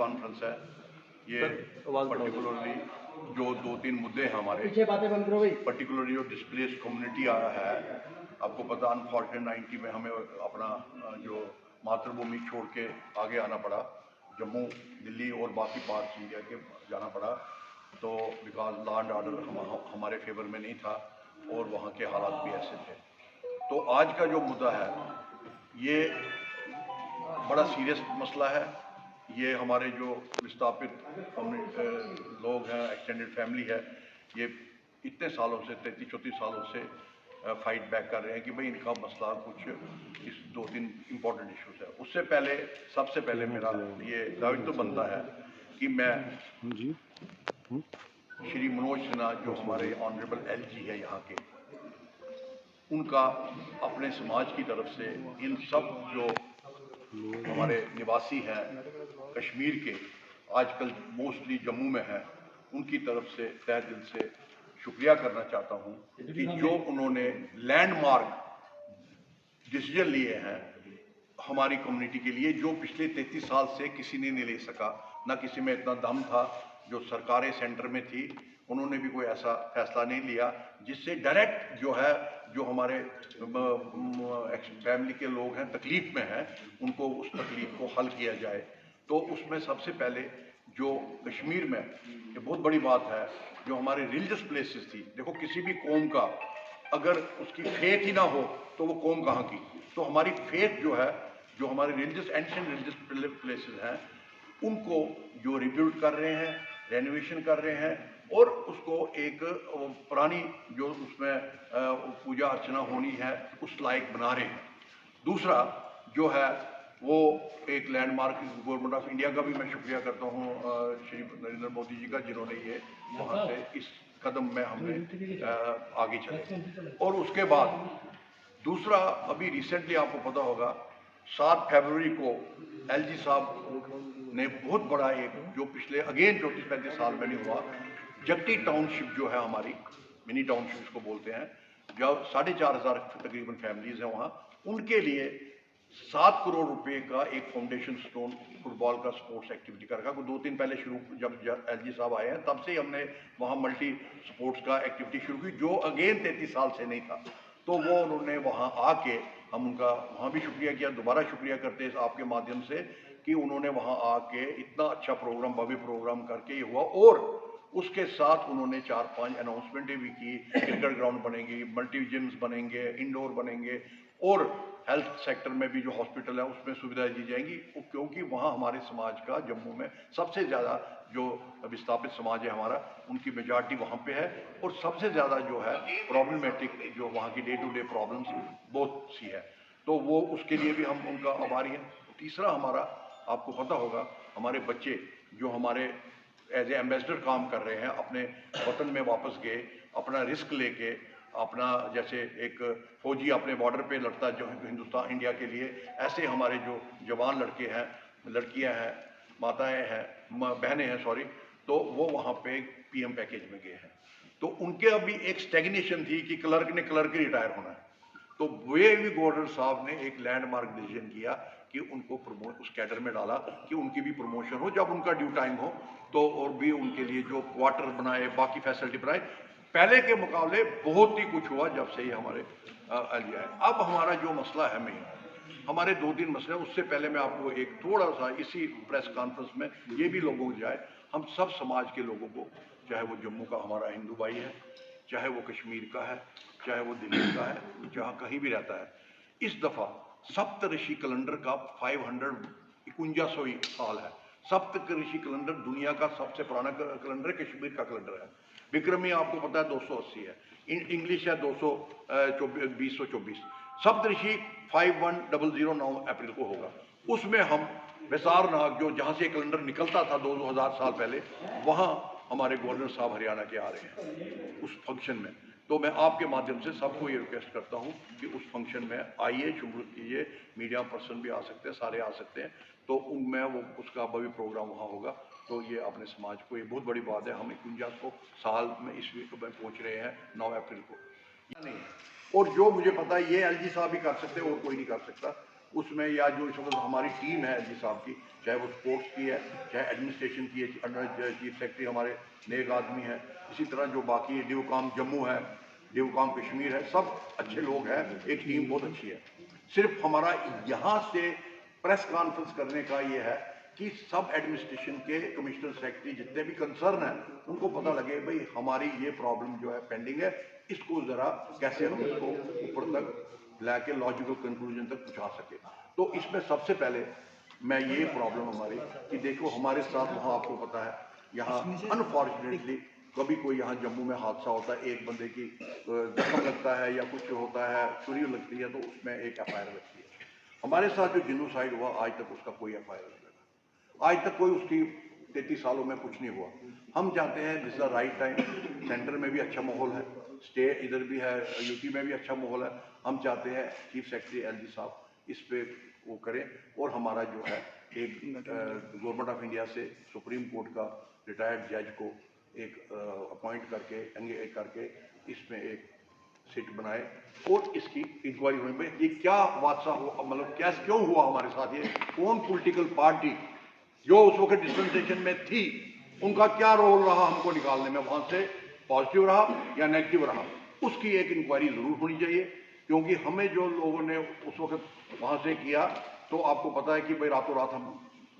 Conference है। ये particularly जो 2-3 मुद्दे हैं हमारे, पर्टिकुलरली जो डिस्प्लेस कम्युनिटी आया है, आपको पता अनफॉर्चुनेट 90 में हमें अपना जो मातृभूमि छोड़ के आगे आना पड़ा, जम्मू, दिल्ली और बाकी पार्ट्स इंडिया के जाना पड़ा, तो बिकॉज लॉ एंड ऑर्डर हमारे फेवर में नहीं था और वहाँ के हालात भी ऐसे थे। तो आज का जो मुद्दा है ये बड़ा सीरियस मसला है। ये हमारे जो विस्थापित लोग हैं, एक्सटेंडेड फैमिली है, ये इतने सालों से 33-34 सालों से फाइट बैक कर रहे हैं कि भाई इनका मसला कुछ इस 2-3 इम्पोर्टेंट इश्यूज है। उससे पहले सबसे पहले मेरा ये दायित्व बनता है कि मैं श्री मनोज सिन्हा जो हमारे ऑनरेबल LG है यहाँ के, उनका अपने समाज की तरफ से इन सब जो हमारे निवासी हैं कश्मीर के, आजकल मोस्टली जम्मू में हैं, उनकी तरफ से तहे दिल से शुक्रिया करना चाहता हूं कि जो उन्होंने लैंडमार्क डिसीजन लिए हैं हमारी कम्युनिटी के लिए, जो पिछले 33 साल से किसी ने नहीं ले सका, ना किसी में इतना दम था। जो सरकारें सेंटर में थी उन्होंने भी कोई ऐसा फैसला नहीं लिया जिससे डायरेक्ट जो है, जो हमारे फैमिली के लोग हैं तकलीफ में हैं, उनको उस तकलीफ को हल किया जाए। तो उसमें सबसे पहले जो कश्मीर में ये बहुत बड़ी बात है, जो हमारे रिलीजियस प्लेसेस थी। देखो, किसी भी कौम का अगर उसकी फेथ ही ना हो तो वो कौम कहाँ की। तो हमारी फेथ जो है, जो हमारे रिलीजियस एंशिएंट रिलीजियस प्लेसेस हैं, उनको जो रिबिल्ड कर रहे हैं, रेनोवेशन कर रहे हैं और उसको एक पुरानी जो उसमें पूजा अर्चना होनी है उस लायक बना रहे हैं। दूसरा जो है वो एक लैंडमार्क, गवर्नमेंट ऑफ इंडिया का भी मैं शुक्रिया करता हूँ श्री नरेंद्र मोदी जी का, जिन्होंने ये वहाँ से इस कदम में हमें आगे चले। और उसके बाद दूसरा, अभी रिसेंटली आपको पता होगा 7 फरवरी को LG साहब ने बहुत बड़ा एक, जो पिछले अगेन 34-35 साल में नहीं हुआ, जगटी टाउनशिप जो है हमारी मिनी टाउनशिप इसको बोलते हैं, जो 4,500 तकरीबन फैमिलीज हैं वहाँ, उनके लिए 7 करोड़ रुपए का एक फाउंडेशन स्टोन फुटबॉल का स्पोर्ट्स एक्टिविटी का रखा। 2 दिन पहले शुरू, जब LG साहब आए हैं तब से ही हमने वहाँ मल्टी स्पोर्ट्स का एक्टिविटी शुरू की, जो अगेन 33 साल से नहीं था। तो वो उन्होंने वहाँ आके, हम उनका वहाँ भी शुक्रिया किया, दोबारा शुक्रिया करते हैं आपके माध्यम से कि उन्होंने वहाँ आके इतना अच्छा प्रोग्राम, भव्य प्रोग्राम करके ये हुआ। और उसके साथ उन्होंने 4-5 अनाउंसमेंटें भी की, क्रिकेट ग्राउंड बनेंगी, मल्टी जिम्स बनेंगे, इंडोर बनेंगे और हेल्थ सेक्टर में भी जो हॉस्पिटल है उसमें सुविधाएं दी जाएंगी, क्योंकि वहाँ हमारे समाज का, जम्मू में सबसे ज़्यादा जो विस्थापित समाज है हमारा, उनकी मेजॉरिटी वहाँ पे है। और सबसे ज़्यादा जो है प्रॉब्लमेटिक, जो वहाँ की डे टू डे प्रॉब्लम्स बहुत सी है, तो वो उसके लिए भी हम उनका आभारी हैं। तीसरा हमारा, आपको पता होगा, हमारे बच्चे जो हमारे एज ए एम्बेसडर काम कर रहे हैं, अपने वतन में वापस गए, अपना रिस्क लेके, अपना जैसे एक फौजी अपने बॉर्डर पे लड़ता जो हिंदुस्तान इंडिया के लिए, ऐसे हमारे जो जवान लड़के हैं, लड़कियां हैं, माताएं हैं, बहनें हैं सॉरी, तो वो वहाँ पे PM पैकेज में गए हैं। तो उनके अभी एक स्टेगनेशन थी कि क्लर्क ने क्लर्क ही रिटायर होना है, तो वे भी गवर्नर साहब ने एक लैंडमार्क डिसीजन किया कि उनको उस कैडर में डाला कि उनकी भी प्रमोशन हो जब उनका ड्यू टाइम हो, तो और भी उनके लिए जो क्वार्टर बनाए, बाकी फैसिलिटी बनाए। पहले के मुकाबले बहुत ही कुछ हुआ जब से ही हमारे LG आए। अब हमारा जो मसला है मेन, हमारे 2-3 मसले, उससे पहले मैं आपको एक थोड़ा सा इसी प्रेस कॉन्फ्रेंस में ये भी लोगों को जाए, हम सब समाज के लोगों को, चाहे वो जम्मू का हमारा हिंदू भाई है, चाहे वो कश्मीर का है, चाहे वो दिल्ली का है, जहाँ कहीं भी रहता है, इस दफ़ा सप्तऋषि कैलेंडर का 551 साल है। सप्तऋषि कैलेंडर दुनिया का सबसे पुराना कैलेंडर है, कश्मीर का कैलेंडर है। विक्रमी आपको पता है 280 है, इंग्लिश है 224। सप्तऋषि 5100 अप्रैल को होगा। उसमें हम वेसार नाग, जो जहाँ से कैलेंडर निकलता था 2000 साल पहले, वहाँ हमारे गवर्नर साहब हरियाणा के आ रहे हैं उस फंक्शन में। तो मैं आपके माध्यम से सबको ये रिक्वेस्ट करता हूँ कि उस फंक्शन में आइए, शुरू कीजिए, मीडिया पर्सन भी आ सकते हैं, सारे आ सकते हैं, तो उनमें वो उसका भव्य प्रोग्राम वहाँ होगा। तो ये अपने समाज को, ये बहुत बड़ी बात है, हम 51 को साल में इस वीक में पहुँच रहे हैं 9 अप्रैल को नहीं। और जो मुझे पता है ये LG साहब ही कर सकते हैं और कोई नहीं कर सकता। उसमें या जो इस वक्त हमारी टीम है एलजी साहब की, चाहे वो स्पोर्ट्स की है, चाहे एडमिनिस्ट्रेशन की है, चीफ सेक्रेटरी हमारे नेक आदमी है, इसी तरह जो बाकी डिवकाम जम्मू है, डिवकाम कश्मीर है, सब अच्छे लोग हैं, एक टीम बहुत अच्छी है। सिर्फ हमारा यहाँ से प्रेस कॉन्फ्रेंस करने का ये है कि सब एडमिनिस्ट्रेशन के कमिश्नर सेक्रेटरी जितने भी कंसर्न हैं उनको पता लगे भाई हमारी ये प्रॉब्लम जो है पेंडिंग है, इसको ज़रा कैसे हम इसको ऊपर तक लाके लॉजिकल कंक्लूजन तक पहुँचा सके। तो इसमें सबसे पहले मैं ये प्रॉब्लम हमारी कि देखो हमारे साथ वहाँ आपको पता है यहाँ अनफॉर्चुनेटली कभी कोई यहाँ जम्मू में हादसा होता है, एक बंदे की जख्म लगता है या कुछ होता है, छुरी लगती है, तो उसमें एक एफआईआर लगती है। हमारे साथ जो जिनोसाइड हुआ आज तक उसका कोई एफआईआर नहीं लगा, आज तक कोई उसकी 33 सालों में कुछ नहीं हुआ। हम चाहते हैं this the right time, centre में भी अच्छा माहौल है, स्टेट इधर भी है, यूपी में भी अच्छा माहौल है। हम चाहते हैं चीफ सेक्रेटरी एलजी साहब इस पे वो करें और हमारा जो है एक गवर्नमेंट ऑफ इंडिया से सुप्रीम कोर्ट का रिटायर्ड जज को एक अपॉइंट करके इसमें एक सीट बनाए और इसकी इंक्वायरी होने में ये क्या हादसा हुआ, मतलब क्या क्यों हुआ हमारे साथ, ये कौन पॉलिटिकल पार्टी जो उस वक्त डिस्पेंसेशन में थी उनका क्या रोल रहा हमको निकालने में, वहां से पॉजिटिव रहा या नेगेटिव रहा, उसकी एक इंक्वायरी जरूर होनी चाहिए। क्योंकि हमें जो लोगों ने उस वक्त वहां से किया तो आपको पता है कि भाई रातों रात हम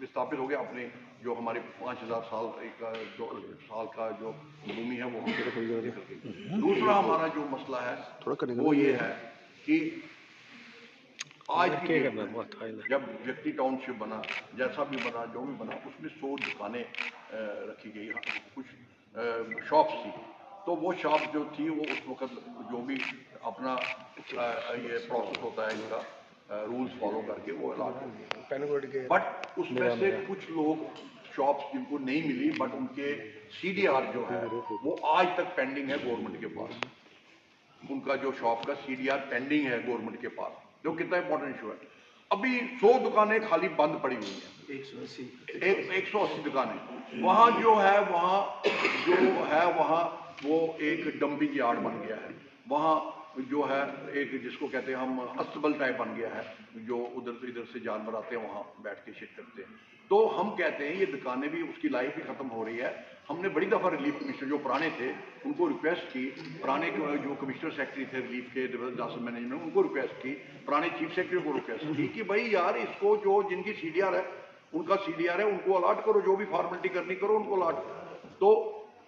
विस्थापित हो गए, अपने जो हमारे 5000 साल का जो साल का जो भूमि है वो हम। दूसरा हमारा जो मसला है वो ये है कि आज की डेट में जब व्यक्ति टाउनशिप बना, जैसा भी बना, जो भी बना, उसमें 100 दुकानें रखी गई, कुछ शॉप्स थी, तो वो शॉप जो थी वो उस वक्त जो भी अपना ये प्रोसेस होता है इनका रूल्स फॉलो करके वो अलाट हो गए। बट उसमें से कुछ लोग शॉप्स जिनको नहीं मिली बट उनके सीडीआर जो है वो आज तक पेंडिंग है गवर्नमेंट के पास, उनका जो शॉप का सीडीआर पेंडिंग है गवर्नमेंट के पास, जो कितना इंपॉर्टेंट इशू है। अभी 100 दुकानें खाली बंद पड़ी हुई हैं, 180 दुकानें। वहाँ जो है वहाँ वो एक डंपिंग यार्ड बन गया है, वहाँ जो है एक जिसको कहते हैं हम अस्तबल टाइप बन गया है, जो उधर इधर से जानवर आते हैं वहाँ बैठ के शिट करते हैं। तो हम कहते हैं ये दुकानें भी उसकी लाइफ भी खत्म हो रही है। हमने बड़ी दफ़ा रिलीफ कमिश्नर जो पुराने थे उनको रिक्वेस्ट की, पुराने जो कमिश्नर सेक्रेटरी थे रिलीफ के डिजास्टर मैनेजमेंट, उनको रिक्वेस्ट की, पुराने चीफ सेक्रेटरी को रिक्वेस्ट की कि भाई यार इसको जो जिनकी सीडीआर है उनका सीडीआर है उनको अलाट करो, जो भी फॉर्मेलिटी करनी करो उनको अलाट। तो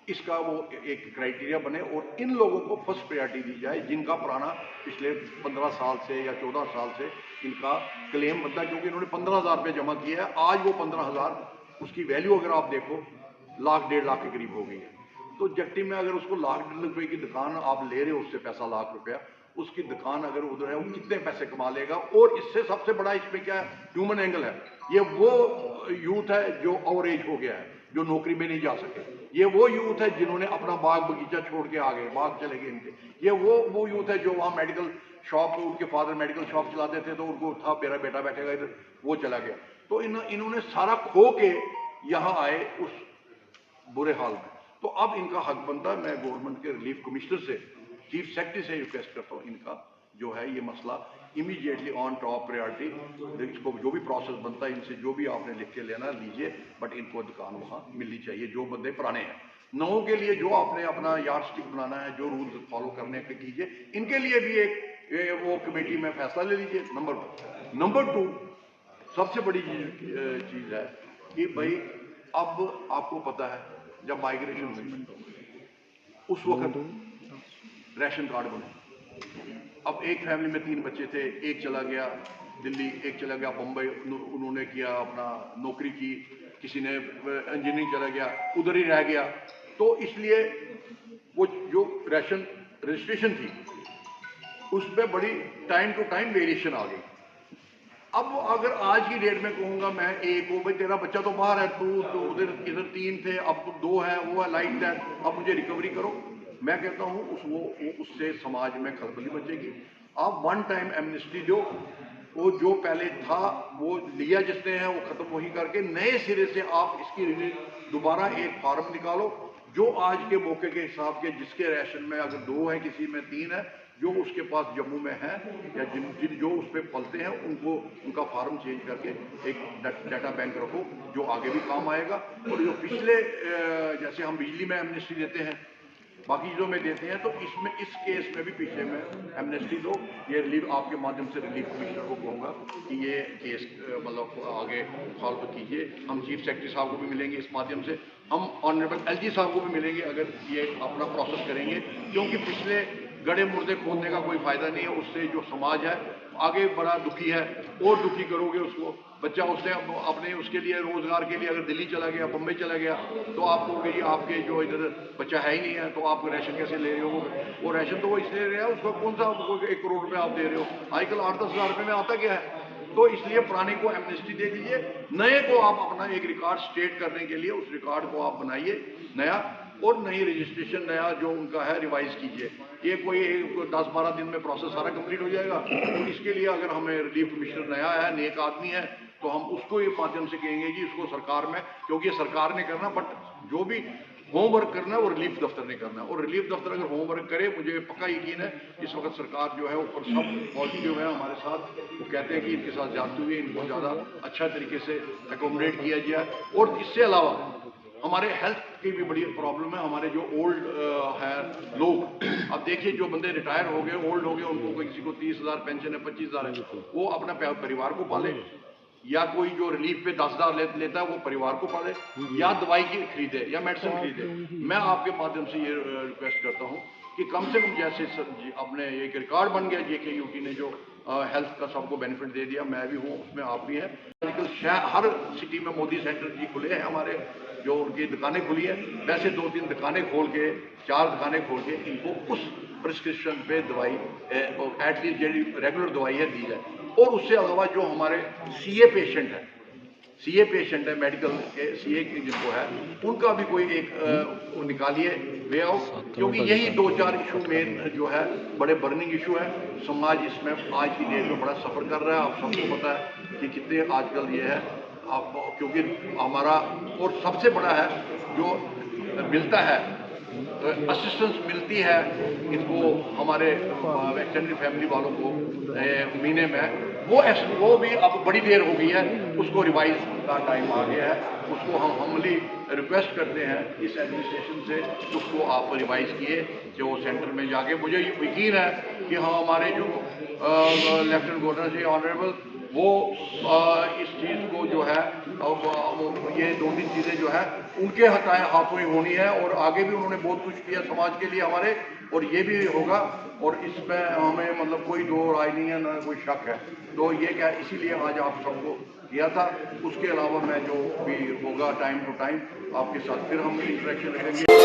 इसका वो एक क्राइटेरिया बने और इन लोगों को फर्स्ट प्रायोरिटी दी जाए जिनका पुराना पिछले 15 साल से या 14 साल से इनका क्लेम बनता है, क्योंकि इन्होंने 15,000 रुपये जमा किया है। आज वो 15,000 उसकी वैल्यू अगर आप देखो लाख 1.5 लाख के करीब हो गई है। तो जट्टी में अगर उसको लाख 1.5 रुपये की दुकान आप ले रहे हो उससे पैसा लाख रुपया, उसकी दुकान अगर उधर है वो कितने पैसे कमा लेगा। और इससे सबसे बड़ा इसमें क्या है, ह्यूमन एंगल है। ये वो यूथ है जो ओवर एज हो गया है, जो नौकरी में नहीं जा सके। ये वो यूथ है जिन्होंने अपना बाग बगीचा छोड़ के आ गए, बाग चले गए इनके। ये वो यूथ है जो वहाँ मेडिकल शॉप, उनके फादर मेडिकल शॉप चलाते थे तो उनको था मेरा बेटा बैठेगा इधर, वो चला गया। तो इन्होंने सारा खो के यहाँ आए उस बुरे हाल में। तो अब इनका हक बनता है, मैं गवर्नमेंट के रिलीफ कमिश्नर से, चीफ सेक्रेटरी से रिक्वेस्ट करता हूँ इनका जो है ये मसला इमीडिएटली ऑन टॉप प्रायोरिटी, इसको जो भी प्रोसेस बनता है इनसे जो भी आपने लिख के लेना लीजिए, बट इनको दुकान वहाँ मिलनी चाहिए जो बंदे पुराने हैं। नवों के लिए जो आपने अपना यार्ड स्टिक बनाना है, जो रूल्स फॉलो करने के कीजिए, इनके लिए भी एक वो कमेटी में फैसला ले लीजिए। नंबर 1। नंबर 2 सबसे बड़ी चीज़ है कि भाई अब आपको पता है जब माइग्रेशन हुई उस वक्त राशन कार्ड बने। अब एक फैमिली में 3 बच्चे थे, एक चला गया दिल्ली, एक चला गया बम्बई, उन्होंने किया अपना नौकरी की, किसी ने इंजीनियरिंग चला गया उधर ही रह गया। तो इसलिए वो जो राशन रजिस्ट्रेशन थी उस पर बड़ी टाइम टू टाइम वेरिएशन आ गई। अब अगर आज की डेट में कहूँगा मैं एक हो भाई तेरा बच्चा तो बाहर है, तू तो उधर इधर 3 थे अब 2 है, वो है लाइक दैट, अब मुझे रिकवरी करो। मैं कहता हूँ उससे समाज में खलबली बचेगी। आप वन टाइम एमनेस्टी दो, वो जो पहले था वो लिया जिसने है वो खत्म वही करके नए सिरे से आप इसकी दोबारा एक फार्म निकालो जो आज के मौके के हिसाब के जिसके राशन में अगर 2 है किसी में 3 है जो उसके पास जम्मू में है या जिन जिन जो उस पर पलते हैं उनको उनका फार्म चेंज करके एक डाटा बैंक रखो जो आगे भी काम आएगा। और जो पिछले जैसे हम बिजली में एमनेस्टी देते हैं, बाकी चीज़ों में देते हैं, तो इसमें इस केस में भी पिछले में एमनेस्टी दो। ये रिलीफ आपके माध्यम से रिलीफ कमिश्नर को कहूँगा कि ये केस मतलब आगे सॉल्व कीजिए। हम चीफ सेक्रेटरी साहब को भी मिलेंगे इस माध्यम से, हम ऑनरेबल एलजी साहब को भी मिलेंगे अगर ये अपना प्रोसेस करेंगे, क्योंकि पिछले गड़े मुर्दे खोदने का कोई फ़ायदा नहीं है। उससे जो समाज है आगे बड़ा दुखी है, और दुखी करोगे उसको। बच्चा उसने अपने उसके लिए रोज़गार के लिए अगर दिल्ली चला गया, बम्बई चला गया, तो आप कहोगे जी आपके जो इधर बच्चा है ही नहीं है, तो आप राशन कैसे ले रहे हो? वो राशन तो वो इसलिए ले रहा है, उसका कौन सा 1 करोड़ रुपये आप दे रहे हो? आजकल 8-10 हज़ार रुपये में आता क्या है? तो इसलिए पुराने को एमनेस्टी दे दीजिए, नए को आप अपना एक रिकॉर्ड स्टेट करने के लिए उस रिकॉर्ड को आप बनाइए नया, और नई रजिस्ट्रेशन नया जो उनका है रिवाइज कीजिए। ये कोई 10-12 दिन में प्रोसेस सारा कंप्लीट हो जाएगा। तो इसके लिए अगर हमें रिलीफ कमिश्नर नया है, नेक आदमी है, तो हम उसको ये माध्यम से कहेंगे कि इसको सरकार में, क्योंकि ये सरकार ने करना, बट जो भी होमवर्क करना है वो रिलीफ दफ्तर ने करना है। और रिलीफ दफ्तर अगर होमवर्क करे, मुझे पक्का यकीन है इस वक्त सरकार जो है ऊपर सब पॉजिटिव है हमारे साथ। वो कहते हैं कि इनके साथ जाते हुए इनको ज़्यादा अच्छा तरीके से एकोमोडेट किया जाए। और इससे अलावा हमारे हेल्थ की भी बड़ी प्रॉब्लम है। हमारे जो ओल्ड है लोग, अब देखिए जो बंदे रिटायर हो गए, ओल्ड हो गए, उनको किसी को 30,000 पेंशन है, 25,000 है, वो अपना परिवार को पाले, या कोई जो रिलीफ पे 10,000 लेता है वो परिवार को पाले, या दवाई की खरीदे या मेडिसिन खरीदे। मैं आपके माध्यम से ये रिक्वेस्ट करता हूँ कि कम से कम जैसे अपने एक रिकॉर्ड बन गया JKUT ने जो हेल्थ का सबको बेनिफिट दे दिया, मैं भी हूँ उसमें, आप भी हैं। आजकल हर सिटी में मोदी सेंटर जी खुले हैं हमारे, जो उनकी दुकानें खुली हैं, वैसे 2-3 दुकानें खोल के, 4 दुकानें खोल के इनको उस प्रिस्क्रिप्शन पे दवाई एटलीस्ट जी रेगुलर दवाई है दी जाए। और उससे अलावा जो हमारे CA पेशेंट है मेडिकल के CA जिनको है, उनका भी कोई एक निकालिए वे आउट, क्योंकि यही 2-4 इशू मेन जो है बड़े बर्निंग इशू है। समाज इसमें आज की डेट में बड़ा सफ़र कर रहा है। आप सबको पता है कि कितने आजकल ये है, आप क्योंकि हमारा और सबसे बड़ा है जो मिलता है असिस्टेंस मिलती है इनको, हमारे एक्सटेंडेड फैमिली वालों को महीने में, वो भी अब बड़ी देर हो गई है, उसको रिवाइज का टाइम आ गया है। उसको हम हम्बली रिक्वेस्ट करते हैं इस एडमिनिस्ट्रेशन से, उसको आप रिवाइज किए जो सेंटर में जाके। मुझे यकीन है कि हाँ हमारे जो लेफ्टिनेंट गवर्नर जी ऑनरेबल, वो इस चीज़ को जो है ये 2-3 चीज़ें जो है उनके हाथों ही होनी है। और आगे भी उन्होंने बहुत कुछ किया समाज के लिए हमारे, और ये भी होगा, और इसमें हमें मतलब कोई दो राय नहीं है, ना कोई शक है। तो ये क्या, इसीलिए आज आप सबको किया था। उसके अलावा मैं जो भी होगा टाइम टू टाइम आपके साथ फिर हम इंटरेक्शन रखेंगे।